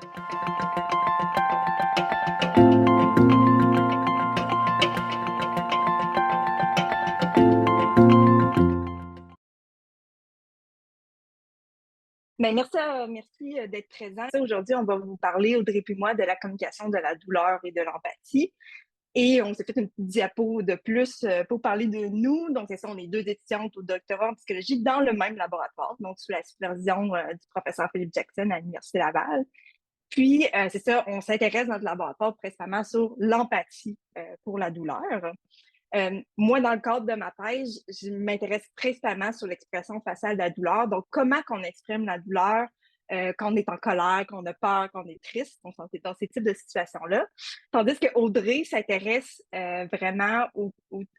Merci d'être présent. Aujourd'hui, on va vous parler, Audrey puis moi, de la communication de la douleur et de l'empathie. Et on s'est fait une petite diapo de plus pour parler de nous. Donc, c'est ça, on est deux étudiantes au doctorat en psychologie dans le même laboratoire, donc sous la supervision du professeur Philippe Jackson à l'Université Laval. Puis, c'est ça, on s'intéresse dans notre laboratoire principalement sur l'empathie pour la douleur. Moi, dans le cadre de ma thèse, je m'intéresse principalement sur l'expression faciale de la douleur. Donc, comment qu'on exprime la douleur quand on est en colère, quand on a peur, quand on est triste. Donc, c'est dans ces types de situations-là. Tandis que Audrey s'intéresse vraiment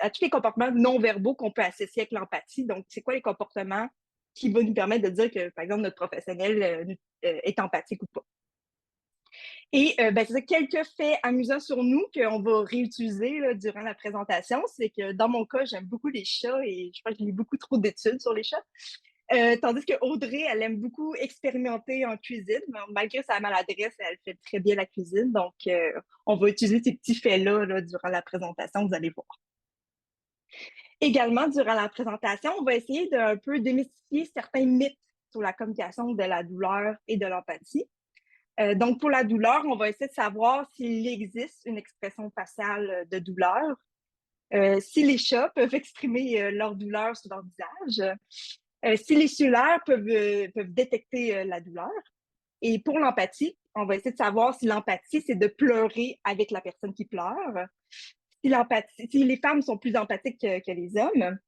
à tous les comportements non-verbaux qu'on peut associer avec l'empathie. Donc, c'est quoi les comportements qui vont nous permettre de dire que, par exemple, notre professionnel est empathique ou pas. Et c'est ça, quelques faits amusants sur nous qu'on va réutiliser là, durant la présentation. C'est que dans mon cas, j'aime beaucoup les chats et je crois que j'ai lu beaucoup trop d'études sur les chats. Tandis que Audrey, elle aime beaucoup expérimenter en cuisine. Malgré sa maladresse, elle fait très bien la cuisine. Donc, on va utiliser ces petits faits-là là, durant la présentation, vous allez voir. Également, durant la présentation, on va essayer d'un peu démystifier certains mythes sur la communication de la douleur et de l'empathie. Donc, pour la douleur, on va essayer de savoir s'il existe une expression faciale de douleur, si les chats peuvent exprimer leur douleur sur leur visage, si les cellulaires peuvent détecter la douleur. Et pour l'empathie, on va essayer de savoir si l'empathie, c'est de pleurer avec la personne qui pleure, si les femmes sont plus empathiques que les hommes,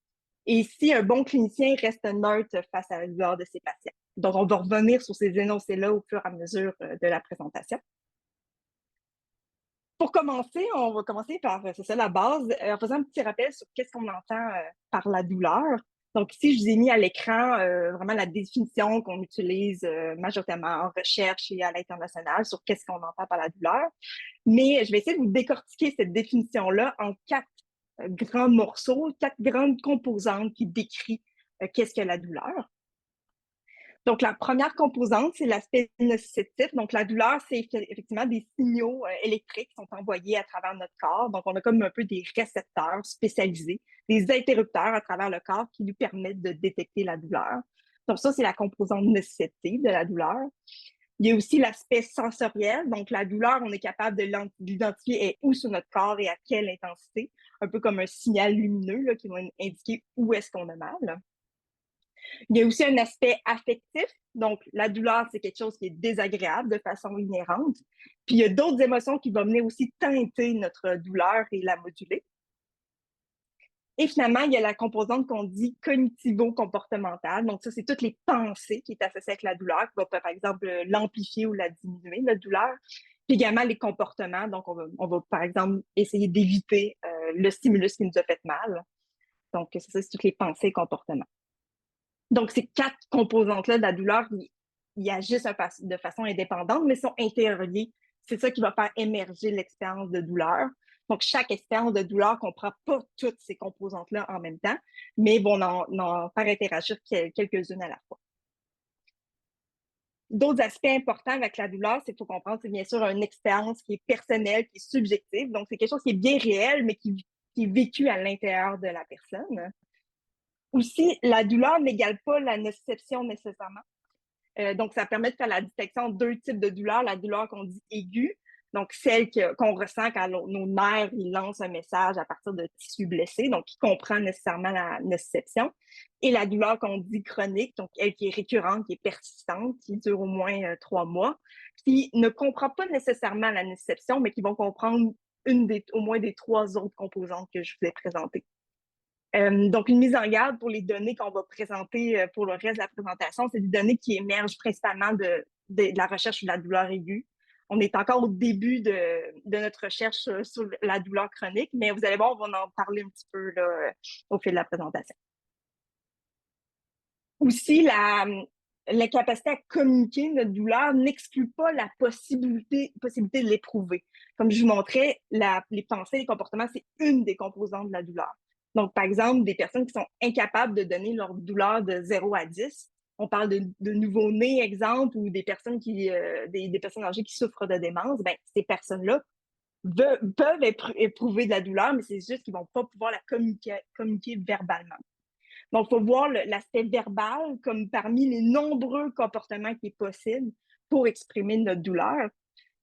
et si un bon clinicien reste neutre face à la douleur de ses patients. Donc, on va revenir sur ces énoncés-là au fur et à mesure de la présentation. Pour commencer, on va commencer par, c'est ça la base, en faisant un petit rappel sur qu'est-ce qu'on entend par la douleur. Donc ici, je vous ai mis à l'écran vraiment la définition qu'on utilise majoritairement en recherche et à l'international sur qu'est-ce qu'on entend par la douleur. Mais je vais essayer de vous décortiquer cette définition-là en quatre grands morceaux, quatre grandes composantes qui décrivent qu'est-ce que la douleur. Donc, la première composante, c'est l'aspect nociceptif. Donc, la douleur, c'est effectivement des signaux électriques qui sont envoyés à travers notre corps. Donc, on a comme un peu des récepteurs spécialisés, des interrupteurs à travers le corps qui nous permettent de détecter la douleur. Donc, ça, c'est la composante nociceptive de la douleur. Il y a aussi l'aspect sensoriel. Donc, la douleur, on est capable de l'identifier où sur notre corps et à quelle intensité, un peu comme un signal lumineux là, qui va indiquer où est-ce qu'on a mal. Il y a aussi un aspect affectif. Donc, la douleur, c'est quelque chose qui est désagréable de façon inhérente. Puis, il y a d'autres émotions qui vont venir aussi teinter notre douleur et la moduler. Et finalement, il y a la composante qu'on dit cognitivo-comportementale. Donc, ça, c'est toutes les pensées qui sont associées avec la douleur, qui vont, par exemple, l'amplifier ou la diminuer, la douleur. Puis également les comportements. Donc, on va par exemple, agir d'éviter le stimulus qui nous a fait mal. Donc, ça, c'est toutes les pensées et comportements. Donc, ces quatre composantes-là de la douleur, ils agissent de façon indépendante, mais sont interreliées. C'est ça qui va faire émerger l'expérience de douleur. Donc, chaque expérience de douleur ne comprend pas toutes ces composantes-là en même temps, mais vont en faire interagir quelques-unes à la fois. D'autres aspects importants avec la douleur, c'est qu'il faut comprendre, c'est bien sûr une expérience qui est personnelle, qui est subjective. Donc, c'est quelque chose qui est bien réel, mais qui est vécu à l'intérieur de la personne. Aussi, la douleur n'égale pas la nociception nécessairement. Donc, ça permet de faire la distinction de deux types de douleurs. La douleur qu'on dit aiguë, donc celle qu'on ressent quand nos nerfs ils lancent un message à partir de tissus blessés, donc qui comprend nécessairement la nociception. Et la douleur qu'on dit chronique, donc elle qui est récurrente, qui est persistante, qui dure au moins 3 mois, qui ne comprend pas nécessairement la nociception, mais qui vont comprendre au moins des 3 autres composantes que je vous ai présentées. Donc, une mise en garde pour les données qu'on va présenter pour le reste de la présentation, c'est des données qui émergent principalement de la recherche sur la douleur aiguë. On est encore au début de notre recherche sur la douleur chronique, mais vous allez voir, on va en parler un petit peu là, au fil de la présentation. Aussi, l'incapacité à communiquer notre douleur n'exclut pas la possibilité de l'éprouver. Comme je vous montrais, les pensées, les comportements, c'est une des composantes de la douleur. Donc, par exemple, des personnes qui sont incapables de donner leur douleur de 0 à 10, On parle de nouveau-nés, exemple, ou des personnes des personnes âgées qui souffrent de démence. Ben, ces personnes-là peuvent éprouver de la douleur, mais c'est juste qu'ils ne vont pas pouvoir la communiquer verbalement. Donc, il faut voir l'aspect verbal comme parmi les nombreux comportements qui est possible pour exprimer notre douleur.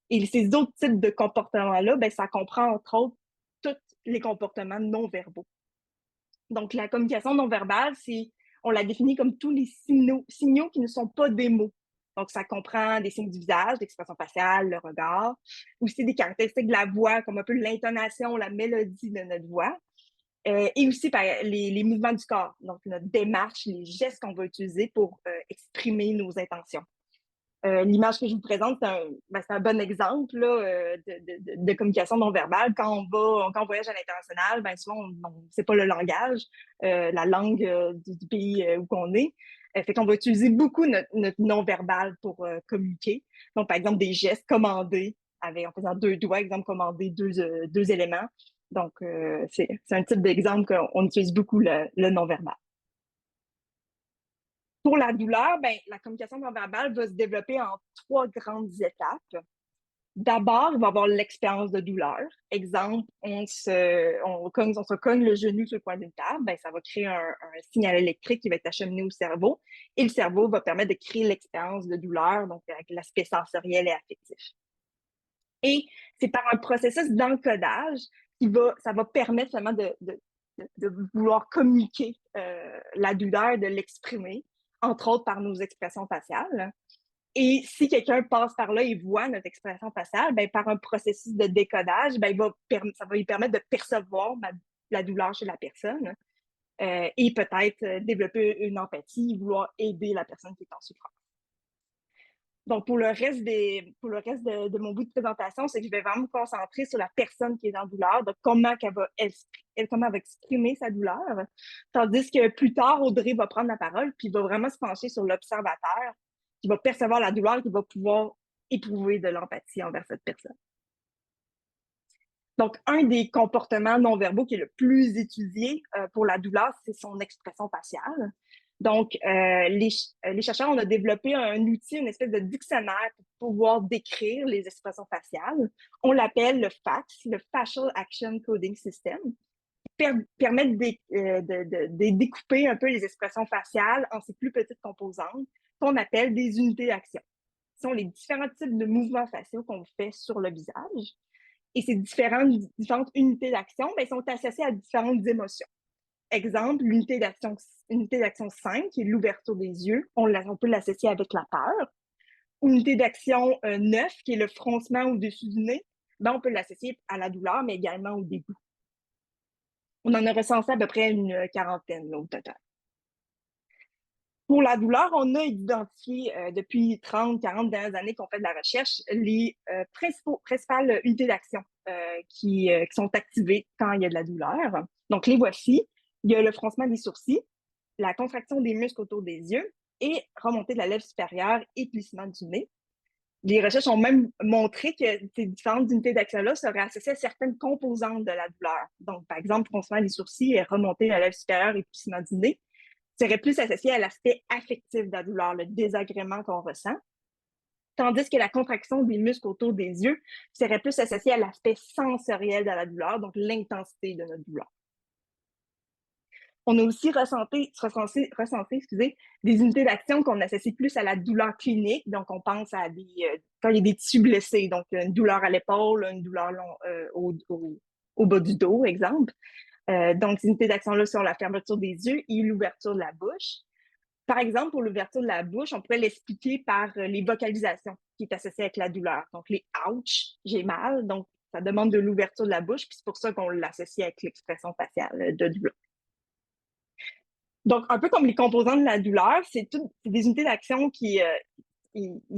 Et ces autres types de comportements-là, ben, ça comprend entre autres tous les comportements non verbaux. Donc, la communication non verbale, on la définit comme tous les signaux qui ne sont pas des mots. Donc, ça comprend des signes du visage, l'expression faciale, le regard, aussi des caractéristiques de la voix, comme un peu l'intonation, la mélodie de notre voix, et aussi les mouvements du corps, donc notre démarche, les gestes qu'on va utiliser pour exprimer nos intentions. L'image que je vous présente, c'est un bon exemple là, de communication non verbale. Quand on voyage à l'international, ben souvent, on ne sait pas le langage, la langue du pays où on est. Fait qu'on va utiliser beaucoup notre non-verbal pour communiquer. Donc, par exemple, des gestes commandés en faisant deux doigts, exemple, commander deux éléments. Donc, c'est un type d'exemple qu'on utilise beaucoup le non-verbal. Pour la douleur, ben, la communication non-verbale va se développer en 3 grandes étapes. D'abord, il va y avoir l'expérience de douleur. Exemple, on se cogne le genou sur le coin d'une table, ben, ça va créer un signal électrique qui va être acheminé au cerveau et le cerveau va permettre de créer l'expérience de douleur, donc avec l'aspect sensoriel et affectif. Et c'est par un processus d'encodage ça va permettre seulement de vouloir communiquer la douleur, de l'exprimer, entre autres par nos expressions faciales. Et si quelqu'un passe par là et voit notre expression faciale, ben, par un processus de décodage, ben, ça va lui permettre de percevoir la douleur chez la personne et peut-être développer une empathie, vouloir aider la personne qui est en souffrance. Donc, pour le reste de mon bout de présentation, c'est que je vais vraiment me concentrer sur la personne qui est en douleur, de comment elle va exprimer sa douleur. Tandis que plus tard, Audrey va prendre la parole, puis va vraiment se pencher sur l'observateur, qui va percevoir la douleur, qui va pouvoir éprouver de l'empathie envers cette personne. Donc, un des comportements non-verbaux qui est le plus étudié pour la douleur, c'est son expression faciale. Donc, les chercheurs, on a développé un outil, une espèce de dictionnaire pour pouvoir décrire les expressions faciales. On l'appelle le FACS, le Facial Action Coding System, qui permet de découper un peu les expressions faciales en ces plus petites composantes qu'on appelle des unités d'action. Ce sont les différents types de mouvements faciaux qu'on fait sur le visage. Et ces différentes unités d'action ben, sont associées à différentes émotions. Exemple, l'unité d'action 5, qui est l'ouverture des yeux, on peut l'associer avec la peur. Unité d'action 9, qui est le froncement au-dessus du nez, ben, on peut l'associer à la douleur, mais également au dégoût. On en a recensé à peu près une quarantaine là, au total. Pour la douleur, on a identifié depuis 30, 40 dernières années qu'on fait de la recherche les principales unités d'action qui sont activées quand il y a de la douleur. Donc, les voici. Il y a le froncement des sourcils, la contraction des muscles autour des yeux et remontée de la lèvre supérieure et plissement du nez. Les recherches ont même montré que ces différentes unités d'action-là seraient associées à certaines composantes de la douleur. Donc, par exemple, froncement des sourcils et remontée de la lèvre supérieure et plissement du nez serait plus associé à l'aspect affectif de la douleur, le désagrément qu'on ressent, tandis que la contraction des muscles autour des yeux serait plus associée à l'aspect sensoriel de la douleur, donc l'intensité de notre douleur. On a aussi recensé des unités d'action qu'on associe plus à la douleur clinique, donc on pense à quand il y a des tissus blessés, donc une douleur à l'épaule, une douleur au bas du dos, exemple. Donc, ces unités d'action-là sont la fermeture des yeux et l'ouverture de la bouche. Par exemple, pour l'ouverture de la bouche, on pourrait l'expliquer par les vocalisations qui est associée avec la douleur. Donc, les « ouch », j'ai mal, donc ça demande de l'ouverture de la bouche, puis c'est pour ça qu'on l'associe avec l'expression faciale de douleur. Donc, un peu comme les composants de la douleur, c'est des unités d'action qui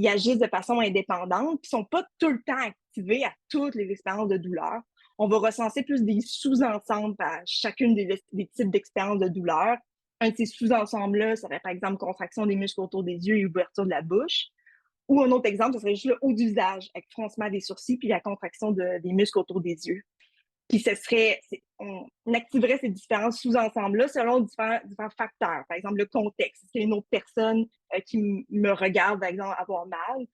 agissent de façon indépendante, qui ne sont pas tout le temps activées à toutes les expériences de douleur. On va recenser plus des sous-ensembles à chacune des types d'expériences de douleur. Un de ces sous-ensembles-là serait, par exemple, contraction des muscles autour des yeux et ouverture de la bouche. Ou un autre exemple, ce serait juste le haut du visage, avec froncement des sourcils puis la contraction des muscles autour des yeux. Puis on activerait ces différents sous-ensembles-là selon différents facteurs. Par exemple, le contexte. Est-ce qu'il y a une autre personne qui me regarde, par exemple, avoir mal?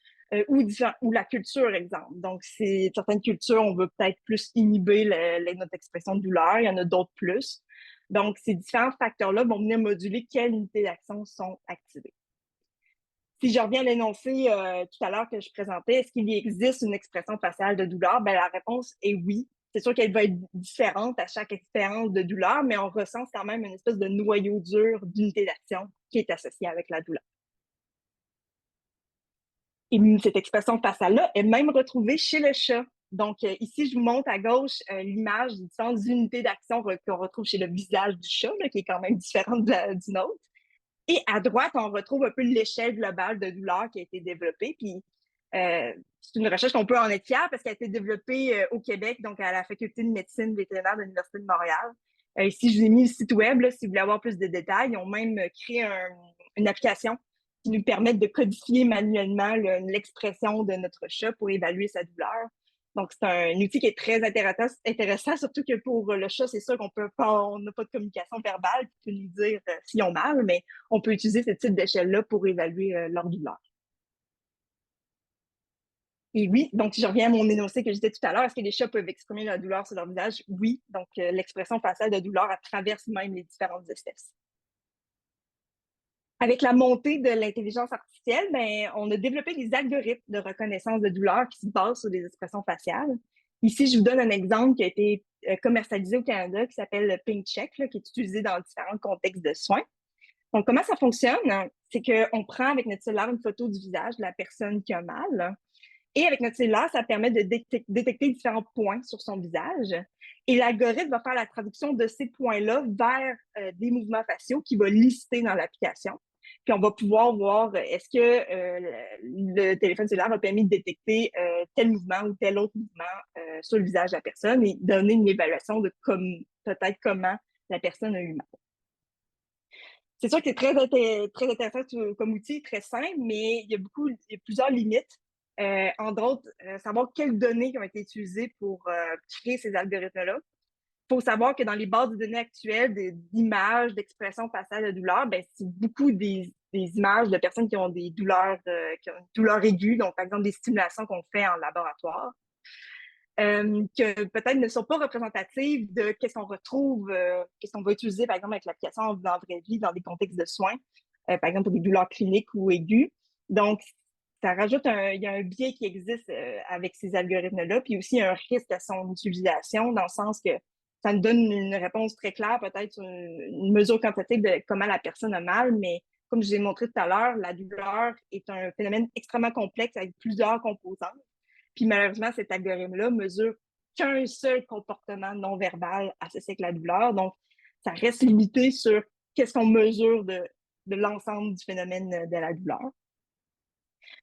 Ou la culture, exemple. Donc, certaines cultures, on veut peut-être plus inhiber notre expression de douleur. Il y en a d'autres plus. Donc, ces différents facteurs-là vont venir moduler quelles unités d'action sont activées. Si je reviens à l'énoncé tout à l'heure que je présentais, est-ce qu'il existe une expression faciale de douleur? Ben, la réponse est oui. C'est sûr qu'elle va être différente à chaque expérience de douleur, mais on ressent quand même une espèce de noyau dur d'unité d'action qui est associée avec la douleur. Et cette expression faciale-là est même retrouvée chez le chat. Donc, ici, je vous montre à gauche l'image des différentes unités d'action qu'on retrouve chez le visage du chat, là, qui est quand même différente du nôtre. Et à droite, on retrouve un peu l'échelle globale de douleur qui a été développée. Puis, c'est une recherche qu'on peut en être fier parce qu'elle a été développée au Québec, donc à la Faculté de médecine vétérinaire de l'Université de Montréal. Ici, je vous ai mis le site web, là, si vous voulez avoir plus de détails. Ils ont même créé une application qui nous permet de codifier manuellement l'expression de notre chat pour évaluer sa douleur. Donc, c'est un outil qui est très intéressant, surtout que pour le chat, c'est sûr qu'on n'a pas de communication verbale qui peut nous dire s'ils ont mal, mais on peut utiliser ce type d'échelle-là pour évaluer leur douleur. Et oui, donc si je reviens à mon énoncé que je disais tout à l'heure, est-ce que les chats peuvent exprimer la douleur sur leur visage? Oui, donc l'expression faciale de douleur, elle traverse même les différentes espèces. Avec la montée de l'intelligence artificielle, ben, on a développé des algorithmes de reconnaissance de douleur qui se basent sur des expressions faciales. Ici, je vous donne un exemple qui a été commercialisé au Canada qui s'appelle PingCheck, là, qui est utilisé dans différents contextes de soins. Donc, comment ça fonctionne? C'est qu'on prend avec notre cellulaire une photo du visage de la personne qui a mal. Et avec notre cellulaire, ça permet de détecter différents points sur son visage. Et l'algorithme va faire la traduction de ces points-là vers des mouvements faciaux qu'il va lister dans l'application. Puis on va pouvoir voir est-ce que le téléphone cellulaire a permis de détecter tel mouvement ou tel autre mouvement sur le visage de la personne et donner une évaluation de peut-être comment la personne a eu mal. C'est sûr que c'est très intéressant comme outil, très simple, mais il y a plusieurs limites. Entre autres, savoir quelles données ont été utilisées pour créer ces algorithmes-là. Il faut savoir que dans les bases de données actuelles d'images, d'expressions faciales de douleur, ben, c'est beaucoup des images de personnes qui ont des douleurs, qui ont une douleur aiguë, donc par exemple des stimulations qu'on fait en laboratoire. Que peut-être ne sont pas représentatives de qu'est-ce qu'on retrouve, qu'est-ce qu'on va utiliser, par exemple, avec l'application en vraie vie dans des contextes de soins, par exemple pour des douleurs cliniques ou aiguës. Donc, ça rajoute il y a un biais qui existe avec ces algorithmes-là, puis aussi un risque à son utilisation, dans le sens que ça nous donne une réponse très claire, peut-être une mesure quantitative de comment la personne a mal, mais comme je vous ai montré tout à l'heure, la douleur est un phénomène extrêmement complexe avec plusieurs composantes. Puis malheureusement, cet algorithme-là mesure qu'un seul comportement non verbal associé avec la douleur. Donc, ça reste limité sur qu'est-ce qu'on mesure de l'ensemble du phénomène de la douleur.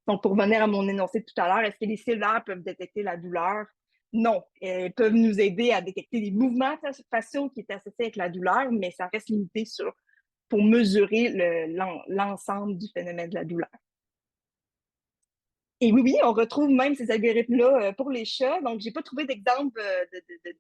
Donc, pour revenir à mon énoncé tout à l'heure, est-ce que les cellulaires peuvent détecter la douleur? Non. Elles peuvent nous aider à détecter les mouvements faciaux qui sont associés avec la douleur, mais ça reste limité pour mesurer l'ensemble du phénomène de la douleur. Et oui, on retrouve même ces algorithmes-là pour les chats. Donc, j'ai pas trouvé d'exemple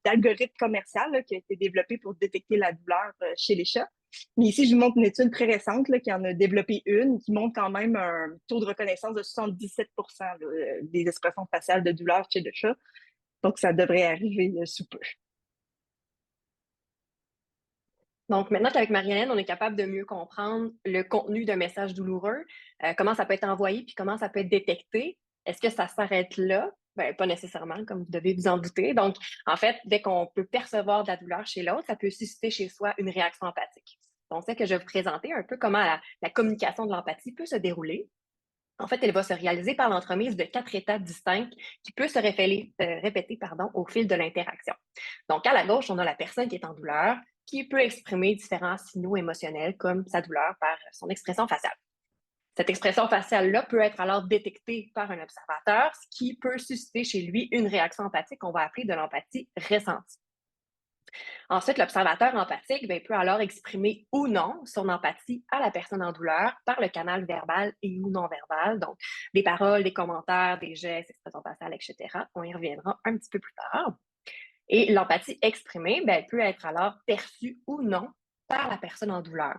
d'algorithme commercial là, qui a été développé pour détecter la douleur chez les chats. Mais ici, je vous montre une étude très récente là, qui en a développé une, qui montre quand même un taux de reconnaissance de 77 là, des expressions faciales de douleur chez le chat. Donc, ça devrait arriver sous peu. Donc, maintenant qu'avec Marie-Hélène, on est capable de mieux comprendre le contenu d'un message douloureux, comment ça peut être envoyé, puis comment ça peut être détecté, est-ce que ça s'arrête là? Ben, pas nécessairement, comme vous devez vous en douter. Donc, en fait, dès qu'on peut percevoir de la douleur chez l'autre, ça peut susciter chez soi une réaction empathique. Donc, c'est que je vais vous présenter un peu comment la communication de l'empathie peut se dérouler. En fait, elle va se réaliser par l'entremise de 4 étapes distinctes qui peuvent se répéter au fil de l'interaction. Donc, à la gauche, on a la personne qui est en douleur, qui peut exprimer différents signaux émotionnels comme sa douleur par son expression faciale. Cette expression faciale-là peut être alors détectée par un observateur, ce qui peut susciter chez lui une réaction empathique qu'on va appeler de l'empathie ressentie. Ensuite, l'observateur empathique peut alors exprimer ou non son empathie à la personne en douleur par le canal verbal et ou non verbal, donc des paroles, des commentaires, des gestes, expressions faciales, etc. On y reviendra un petit peu plus tard. Et l'empathie exprimée, ben, elle peut être alors perçue ou non par la personne en douleur.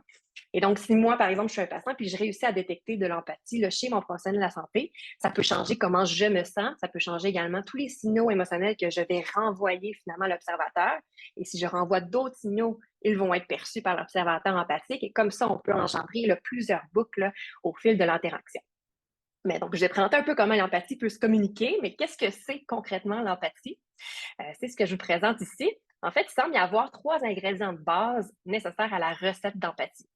Et donc, si moi, par exemple, je suis un patient puis je réussis à détecter de l'empathie là, chez mon professionnel de la santé, ça peut changer comment je me sens, ça peut changer également tous les signaux émotionnels que je vais renvoyer finalement à l'observateur. Et si je renvoie d'autres signaux, ils vont être perçus par l'observateur empathique. Et comme ça, on peut engendrer là, plusieurs boucles là, au fil de l'interaction. Mais donc, je vais présenter un peu comment l'empathie peut se communiquer, mais qu'est-ce que c'est concrètement l'empathie? C'est ce que je vous présente ici. En fait, il semble y avoir 3 ingrédients de base nécessaires à la recette d'empathie.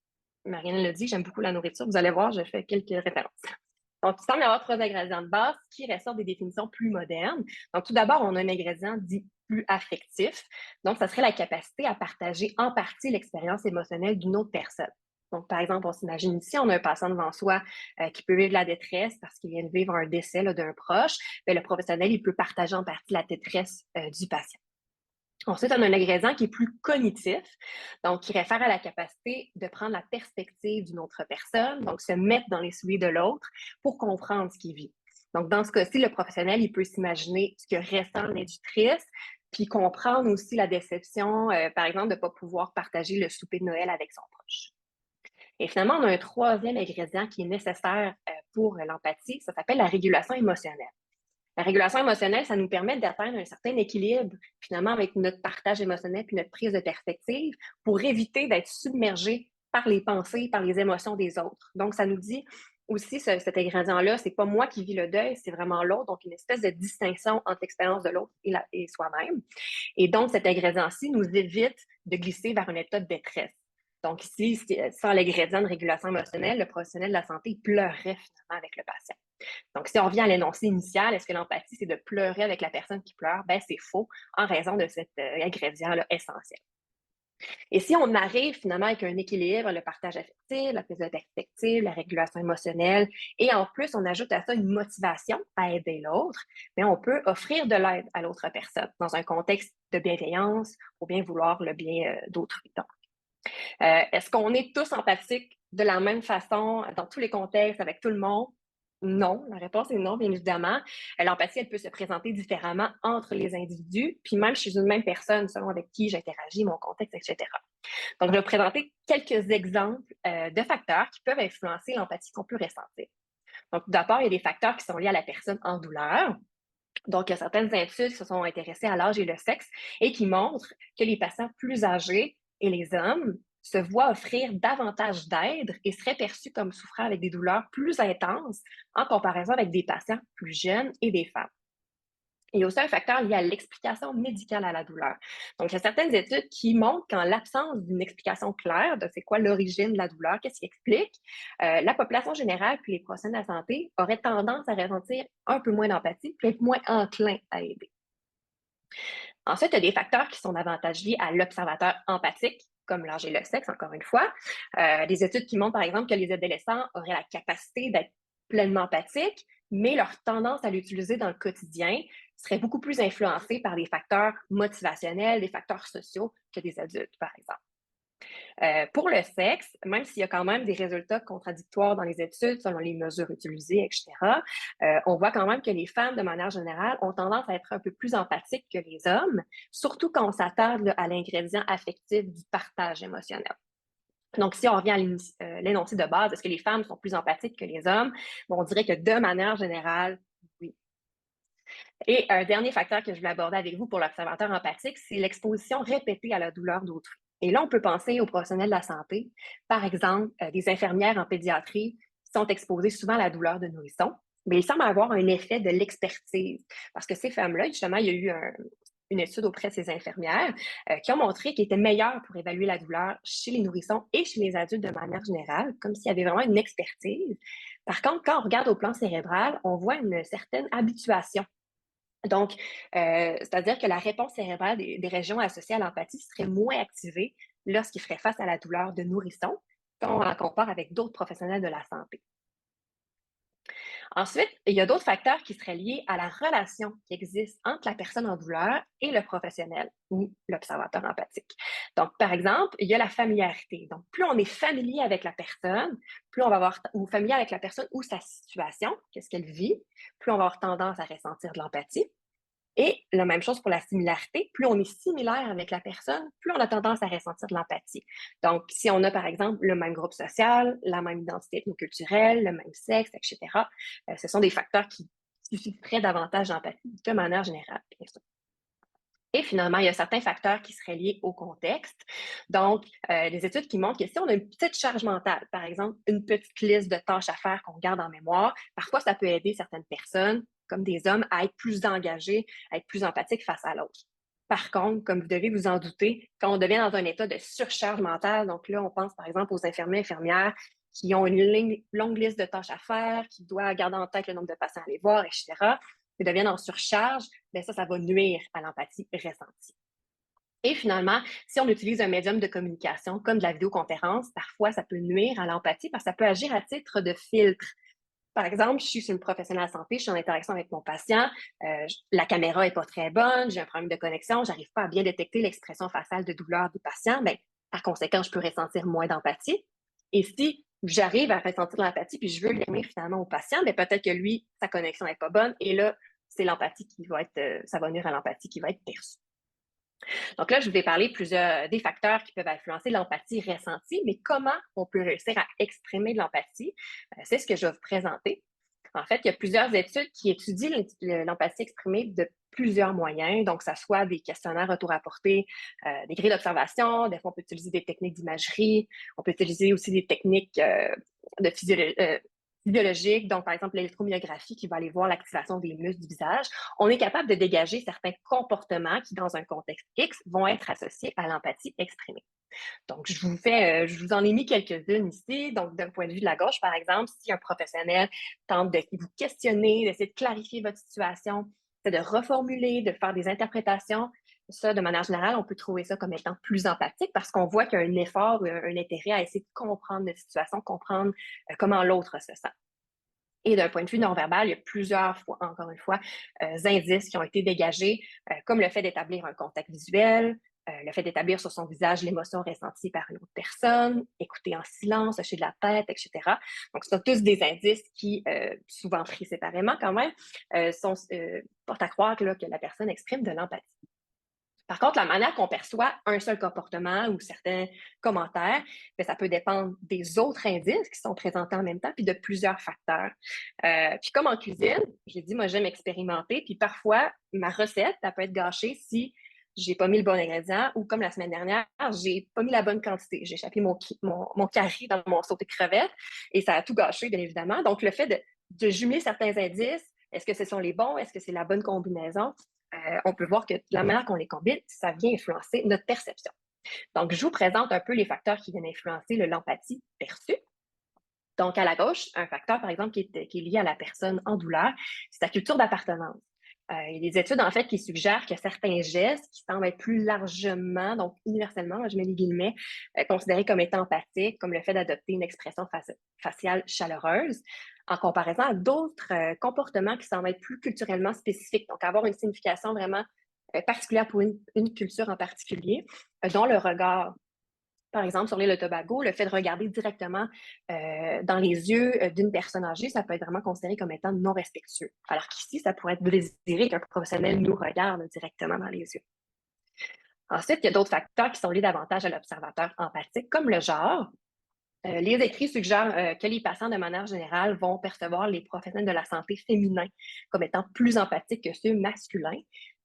Marianne le dit, j'aime beaucoup la nourriture. Vous allez voir, je fais quelques références. Donc, il semble y avoir 3 ingrédients de base qui ressortent des définitions plus modernes. Donc, tout d'abord, on a un ingrédient dit plus affectif. Donc, ça serait la capacité à partager en partie l'expérience émotionnelle d'une autre personne. Donc, par exemple, on s'imagine ici, on a un patient devant soi qui peut vivre la détresse parce qu'il vient de vivre un décès d'un proche. Bien, le professionnel, il peut partager en partie la détresse du patient. Ensuite, on a un ingrédient qui est plus cognitif, donc qui réfère à la capacité de prendre la perspective d'une autre personne, donc se mettre dans les souliers de l'autre pour comprendre ce qu'il vit. Donc, dans ce cas-ci, le professionnel, il peut s'imaginer ce que ressent l'inductrice, puis comprendre aussi la déception, par exemple, de ne pas pouvoir partager le souper de Noël avec son proche. Et finalement, on a un troisième ingrédient qui est nécessaire pour l'empathie, ça s'appelle la régulation émotionnelle. La régulation émotionnelle, ça nous permet d'atteindre un certain équilibre, finalement, avec notre partage émotionnel puis notre prise de perspective pour éviter d'être submergé par les pensées, par les émotions des autres. Donc, ça nous dit aussi cet ingrédient-là, c'est pas moi qui vis le deuil, c'est vraiment l'autre. Donc, une espèce de distinction entre l'expérience de l'autre et soi-même. Et donc, cet ingrédient-ci nous évite de glisser vers un état de détresse. Donc, ici, sans l'ingrédient de régulation émotionnelle, le professionnel de la santé pleurerait finalement avec le patient. Donc, si on revient à l'énoncé initial, est-ce que l'empathie, c'est de pleurer avec la personne qui pleure? Ben, c'est faux en raison de cet ingrédient-là essentiel. Et si on arrive finalement avec un équilibre, le partage affectif, la prise de perspective, la régulation émotionnelle, et en plus, on ajoute à ça une motivation à aider l'autre, bien, on peut offrir de l'aide à l'autre personne dans un contexte de bienveillance ou bien vouloir le bien d'autrui. Est-ce qu'on est tous empathiques de la même façon dans tous les contextes avec tout le monde? Non, la réponse est non, bien évidemment. L'empathie, elle peut se présenter différemment entre les individus, puis même chez une même personne, selon avec qui j'interagis, mon contexte, etc. Donc, je vais vous présenter quelques exemples de facteurs qui peuvent influencer l'empathie qu'on peut ressentir. Donc, d'abord, il y a des facteurs qui sont liés à la personne en douleur. Donc, il y a certaines études qui se sont intéressées à l'âge et le sexe et qui montrent que les patients plus âgés et les hommes se voient offrir davantage d'aide et seraient perçus comme souffrant avec des douleurs plus intenses en comparaison avec des patients plus jeunes et des femmes. Il y a aussi un facteur lié à l'explication médicale à la douleur. Donc, il y a certaines études qui montrent qu'en l'absence d'une explication claire de c'est quoi l'origine de la douleur, qu'est-ce qui explique, la population générale puis les professionnels de la santé auraient tendance à ressentir un peu moins d'empathie puis être moins enclins à aider. Ensuite, il y a des facteurs qui sont davantage liés à l'observateur empathique, comme l'âge et le sexe, encore une fois. Des études qui montrent, par exemple, que les adolescents auraient la capacité d'être pleinement empathiques, mais leur tendance à l'utiliser dans le quotidien serait beaucoup plus influencée par des facteurs motivationnels, des facteurs sociaux que des adultes, par exemple. Pour le sexe, même s'il y a quand même des résultats contradictoires dans les études selon les mesures utilisées, etc., on voit quand même que les femmes, de manière générale, ont tendance à être un peu plus empathiques que les hommes, surtout quand on s'attarde à l'ingrédient affectif du partage émotionnel. Donc, si on revient à l'énoncé de base, est-ce que les femmes sont plus empathiques que les hommes? Bon, on dirait que de manière générale, oui. Et un dernier facteur que je voulais aborder avec vous pour l'observateur empathique, c'est l'exposition répétée à la douleur d'autrui. Et là, on peut penser aux professionnels de la santé, par exemple, des infirmières en pédiatrie qui sont exposées souvent à la douleur de nourrisson, mais il semble avoir un effet de l'expertise. Parce que ces femmes-là, justement, il y a eu une étude auprès de ces infirmières qui ont montré qu'ils étaient meilleurs pour évaluer la douleur chez les nourrissons et chez les adultes de manière générale, comme s'il y avait vraiment une expertise. Par contre, quand on regarde au plan cérébral, on voit une certaine habituation. Donc, c'est-à-dire que la réponse cérébrale des régions associées à l'empathie serait moins activée lorsqu'ils feraient face à la douleur de nourrisson, quand on la compare avec d'autres professionnels de la santé. Ensuite, il y a d'autres facteurs qui seraient liés à la relation qui existe entre la personne en douleur et le professionnel ou l'observateur empathique. Donc, par exemple, il y a la familiarité. Donc, plus on est familier avec la personne, plus on va avoir, ou familier avec la personne ou sa situation, qu'est-ce qu'elle vit, plus on va avoir tendance à ressentir de l'empathie. Et la même chose pour la similarité, plus on est similaire avec la personne, plus on a tendance à ressentir de l'empathie. Donc, si on a par exemple le même groupe social, la même identité ethnoculturelle, le même sexe, etc., ce sont des facteurs qui susciteraient davantage d'empathie de manière générale, bien sûr. Et finalement, il y a certains facteurs qui seraient liés au contexte. Donc, des études qui montrent que si on a une petite charge mentale, par exemple, une petite liste de tâches à faire qu'on garde en mémoire, parfois ça peut aider certaines personnes, comme des hommes, à être plus engagés, à être plus empathiques face à l'autre. Par contre, comme vous devez vous en douter, quand on devient dans un état de surcharge mentale, donc là, on pense par exemple aux infirmiers, infirmières qui ont une longue liste de tâches à faire, qui doivent garder en tête le nombre de patients à aller voir, etc., qui deviennent en surcharge, bien ça va nuire à l'empathie ressentie. Et finalement, si on utilise un médium de communication comme de la vidéoconférence, parfois ça peut nuire à l'empathie parce que ça peut agir à titre de filtre. Par exemple, je suis une professionnelle de santé, je suis en interaction avec mon patient, la caméra n'est pas très bonne, j'ai un problème de connexion, j'arrive pas à bien détecter l'expression faciale de douleur du patient, bien, par conséquent, je peux ressentir moins d'empathie. Et si j'arrive à ressentir de l'empathie puis je veux l'aimer finalement au patient, bien, peut-être que lui, sa connexion n'est pas bonne et là, c'est l'empathie qui va être, ça va nuire à l'empathie qui va être perçue. Donc là, je vous ai parlé des facteurs qui peuvent influencer l'empathie ressentie, mais comment on peut réussir à exprimer de l'empathie? C'est ce que je vais vous présenter. En fait, il y a plusieurs études qui étudient l'empathie exprimée de plusieurs moyens, donc ça soit des questionnaires auto-rapportés, des grilles d'observation, des fois on peut utiliser des techniques d'imagerie, on peut utiliser aussi des techniques de physiologiques, donc par exemple l'électromyographie qui va aller voir l'activation des muscles du visage. On est capable de dégager certains comportements qui, dans un contexte X, vont être associés à l'empathie exprimée. Donc, je vous en ai mis quelques-unes ici. Donc, d'un point de vue de la gauche, par exemple, si un professionnel tente de vous questionner, d'essayer de clarifier votre situation, de reformuler, de faire des interprétations, ça, de manière générale, on peut trouver ça comme étant plus empathique parce qu'on voit qu'il y a un effort, un intérêt à essayer de comprendre la situation, comprendre comment l'autre se sent. Et d'un point de vue non-verbal, il y a plusieurs fois, encore une fois, indices qui ont été dégagés, comme le fait d'établir un contact visuel, le fait d'établir sur son visage l'émotion ressentie par une autre personne, écouter en silence, hocher de la tête, etc. Donc, ce sont tous des indices qui, souvent pris séparément quand même, portent à croire que la personne exprime de l'empathie. Par contre, la manière qu'on perçoit un seul comportement ou certains commentaires, bien, ça peut dépendre des autres indices qui sont présentés en même temps, puis de plusieurs facteurs. Puis comme en cuisine, j'ai dit, moi, j'aime expérimenter, puis parfois, ma recette, elle peut être gâchée si j'ai pas mis le bon ingrédient ou comme la semaine dernière, j'ai pas mis la bonne quantité. J'ai échappé mon curry dans mon sauté crevette et ça a tout gâché, bien évidemment. Donc, le fait de jumeler certains indices, est-ce que ce sont les bons? Est-ce que c'est la bonne combinaison? On peut voir que la manière qu'on les combine, ça vient influencer notre perception. Donc, je vous présente un peu les facteurs qui viennent influencer l'empathie perçue. Donc, à la gauche, un facteur, par exemple, qui est lié à la personne en douleur, c'est sa culture d'appartenance. Il y a des études, en fait, qui suggèrent que certains gestes qui semblent être plus largement, donc universellement, je mets les guillemets, considérés comme étant empathiques, comme le fait d'adopter une expression faciale chaleureuse, en comparaison à d'autres comportements qui semblent être plus culturellement spécifiques, donc avoir une signification vraiment particulière pour une culture en particulier, dont le regard. Par exemple, sur l'île de Tobago, le fait de regarder directement dans les yeux d'une personne âgée, ça peut être vraiment considéré comme étant non respectueux. Alors qu'ici, ça pourrait être désiré qu'un professionnel nous regarde directement dans les yeux. Ensuite, il y a d'autres facteurs qui sont liés davantage à l'observateur empathique, comme le genre. Les écrits suggèrent que les patients, de manière générale, vont percevoir les professionnels de la santé féminins comme étant plus empathiques que ceux masculins.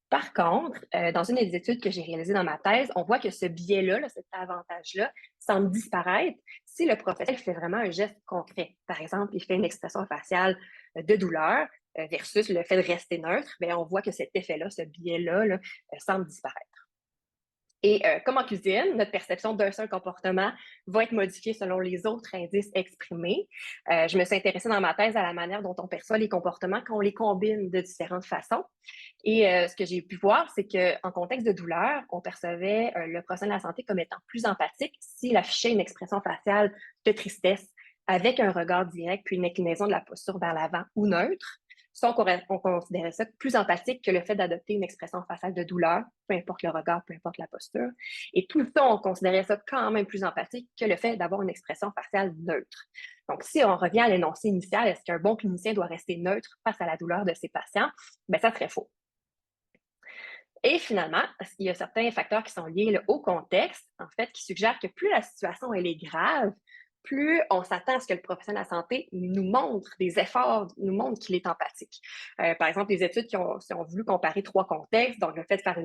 Par contre, dans une des études que j'ai réalisées dans ma thèse, on voit que ce biais-là, cet avantage-là, semble disparaître si le professionnel fait vraiment un geste concret. Par exemple, il fait une expression faciale de douleur versus le fait de rester neutre, bien, on voit que cet effet-là, ce biais-là, semble disparaître. Et comme en cuisine, notre perception d'un seul comportement va être modifiée selon les autres indices exprimés. Je me suis intéressée dans ma thèse à la manière dont on perçoit les comportements quand on les combine de différentes façons. Et ce que j'ai pu voir, c'est qu'en contexte de douleur, on percevait le professionnel de la santé comme étant plus empathique s'il affichait une expression faciale de tristesse avec un regard direct puis une inclinaison de la posture vers l'avant ou neutre. Ça, on considérait ça plus empathique que le fait d'adopter une expression faciale de douleur, peu importe le regard, peu importe la posture. Et tout le temps, on considérait ça quand même plus empathique que le fait d'avoir une expression faciale neutre. Donc, si on revient à l'énoncé initial, est-ce qu'un bon clinicien doit rester neutre face à la douleur de ses patients? Bien, ça serait faux. Et finalement, il y a certains facteurs qui sont liés là, au contexte, en fait, qui suggèrent que plus la situation elle est grave, plus on s'attend à ce que le professionnel de la santé nous montre des efforts, nous montre qu'il est empathique. Par exemple, les études qui ont voulu comparer 3 contextes, donc le fait de faire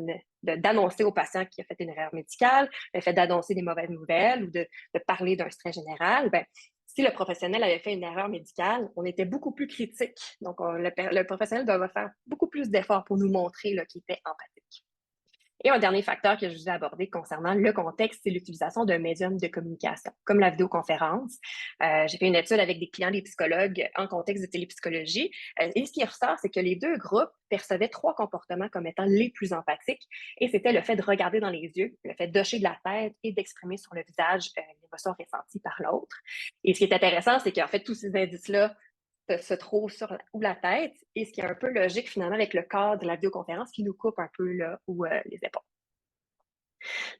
d'annoncer au patient qu'il a fait une erreur médicale, le fait d'annoncer des mauvaises nouvelles ou de parler d'un stress général, ben, si le professionnel avait fait une erreur médicale, on était beaucoup plus critique. Donc, le professionnel doit faire beaucoup plus d'efforts pour nous montrer qu'il était empathique. Et un dernier facteur que je vous ai abordé concernant le contexte, c'est l'utilisation d'un médium de communication, comme la vidéoconférence. J'ai fait une étude avec des clients, des psychologues en contexte de télépsychologie. Et ce qui ressort, c'est que les 2 groupes percevaient 3 comportements comme étant les plus empathiques. Et c'était le fait de regarder dans les yeux, le fait d'hocher de la tête et d'exprimer sur le visage l'émotion ressentie par l'autre. Et ce qui est intéressant, c'est qu'en fait, tous ces indices-là se trouve sur la tête, et ce qui est un peu logique finalement avec le cadre de la vidéoconférence qui nous coupe un peu là où les épaules.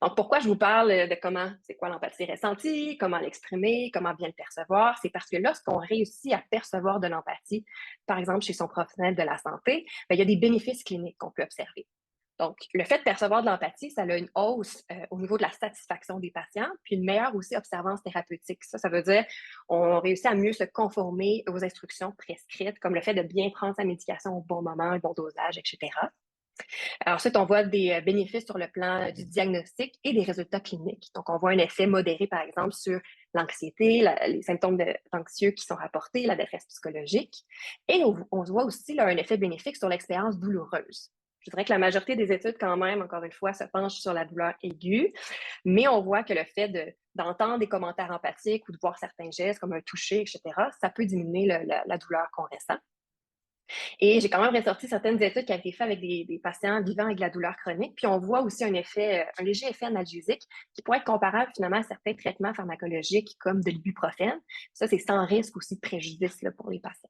Donc, pourquoi je vous parle de comment, c'est quoi l'empathie ressentie, comment l'exprimer, comment bien le percevoir, c'est parce que lorsqu'on réussit à percevoir de l'empathie, par exemple chez son professionnel de la santé, bien, il y a des bénéfices cliniques qu'on peut observer. Donc, le fait de percevoir de l'empathie, ça a une hausse au niveau de la satisfaction des patients, puis une meilleure aussi observance thérapeutique. Ça veut dire on réussit à mieux se conformer aux instructions prescrites, comme le fait de bien prendre sa médication au bon moment, le bon dosage, etc. Ensuite, on voit des bénéfices sur le plan du diagnostic et des résultats cliniques. Donc, on voit un effet modéré, par exemple, sur l'anxiété, les symptômes anxieux qui sont rapportés, la détresse psychologique. Et on voit aussi là, un effet bénéfique sur l'expérience douloureuse. Je dirais que la majorité des études, quand même, encore une fois, se penchent sur la douleur aiguë, mais on voit que le fait d'entendre des commentaires empathiques ou de voir certains gestes comme un toucher, etc., ça peut diminuer la douleur qu'on ressent. Et j'ai quand même ressorti certaines études qui avaient été faites avec des patients vivant avec de la douleur chronique. Puis on voit aussi un léger effet analgésique qui pourrait être comparable finalement à certains traitements pharmacologiques comme de l'ibuprofène. Ça, c'est sans risque aussi de préjudice là, pour les patients.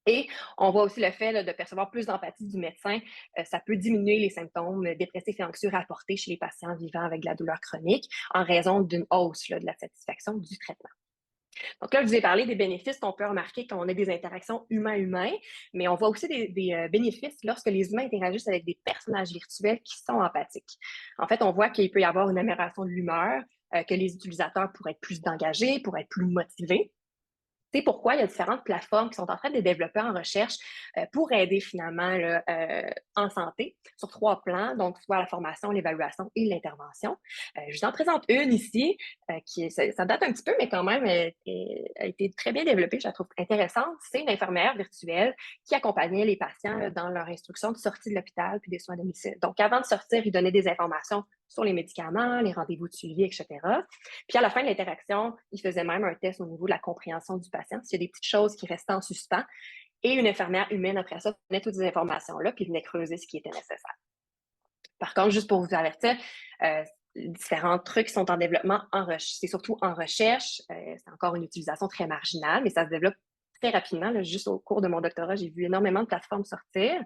Et on voit aussi le fait là, de percevoir plus d'empathie du médecin. Ça peut diminuer les symptômes dépressifs et anxieux rapportés chez les patients vivant avec de la douleur chronique en raison d'une hausse là, de la satisfaction du traitement. Donc là, je vous ai parlé des bénéfices qu'on peut remarquer quand on a des interactions humain-humain, mais on voit aussi des bénéfices lorsque les humains interagissent avec des personnages virtuels qui sont empathiques. En fait, on voit qu'il peut y avoir une amélioration de l'humeur, que les utilisateurs pourraient être plus engagés, pourraient être plus motivés. C'est pourquoi il y a différentes plateformes qui sont en train de développer en recherche pour aider finalement là, en santé sur 3 plans, donc soit la formation, l'évaluation et l'intervention. Je vous en présente une ici, ça date un petit peu, mais quand même, a été très bien développée, je la trouve intéressante. C'est une infirmière virtuelle qui accompagnait les patients là, dans leur instruction de sortie de l'hôpital puis des soins à domicile. Donc, avant de sortir, il donnait des informations sur les médicaments, les rendez-vous de suivi, etc. Puis à la fin de l'interaction, il faisait même un test au niveau de la compréhension du patient, s'il y a des petites choses qui restaient en suspens. Et une infirmière humaine, après ça, prenait toutes ces informations-là, puis venait creuser ce qui était nécessaire. Par contre, juste pour vous avertir, différents trucs sont en développement, c'est surtout en recherche. C'est encore une utilisation très marginale, mais ça se développe très rapidement. Là, juste au cours de mon doctorat, j'ai vu énormément de plateformes sortir.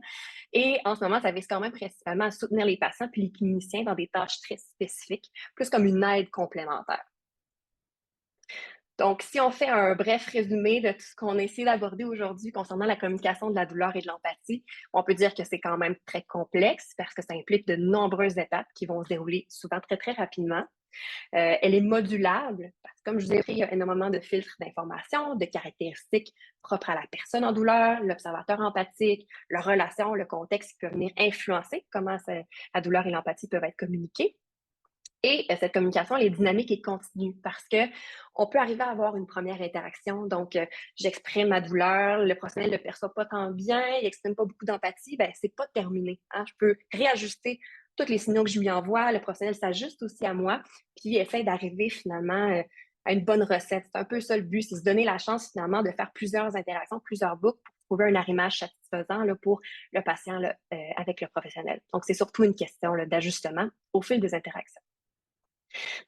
Et en ce moment, ça vise quand même principalement à soutenir les patients puis les cliniciens dans des tâches très spécifiques, plus comme une aide complémentaire. Donc, si on fait un bref résumé de tout ce qu'on a essayé d'aborder aujourd'hui concernant la communication de la douleur et de l'empathie, on peut dire que c'est quand même très complexe parce que ça implique de nombreuses étapes qui vont se dérouler souvent très, très rapidement. Elle est modulable parce que, comme je vous ai dit, il y a énormément de filtres d'informations, de caractéristiques propres à la personne en douleur, l'observateur empathique, leur relation, le contexte qui peut venir influencer comment la douleur et l'empathie peuvent être communiquées. Et cette communication, elle est dynamique et continue parce que on peut arriver à avoir une première interaction. Donc, j'exprime ma douleur, le professionnel ne le perçoit pas tant bien, il n'exprime pas beaucoup d'empathie, ben c'est pas terminé. Hein? Je peux réajuster tous les signaux que je lui envoie, le professionnel s'ajuste aussi à moi, puis essaie d'arriver finalement à une bonne recette. C'est un peu ça le but, c'est se donner la chance finalement de faire plusieurs interactions, plusieurs boucles pour trouver un arrimage satisfaisant là, pour le patient là, avec le professionnel. Donc, c'est surtout une question d'ajustement au fil des interactions.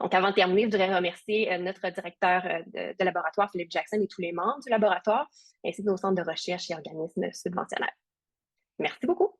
Donc, avant de terminer, je voudrais remercier notre directeur de laboratoire, Philippe Jackson, et tous les membres du laboratoire, ainsi que nos centres de recherche et organismes subventionnaires. Merci beaucoup.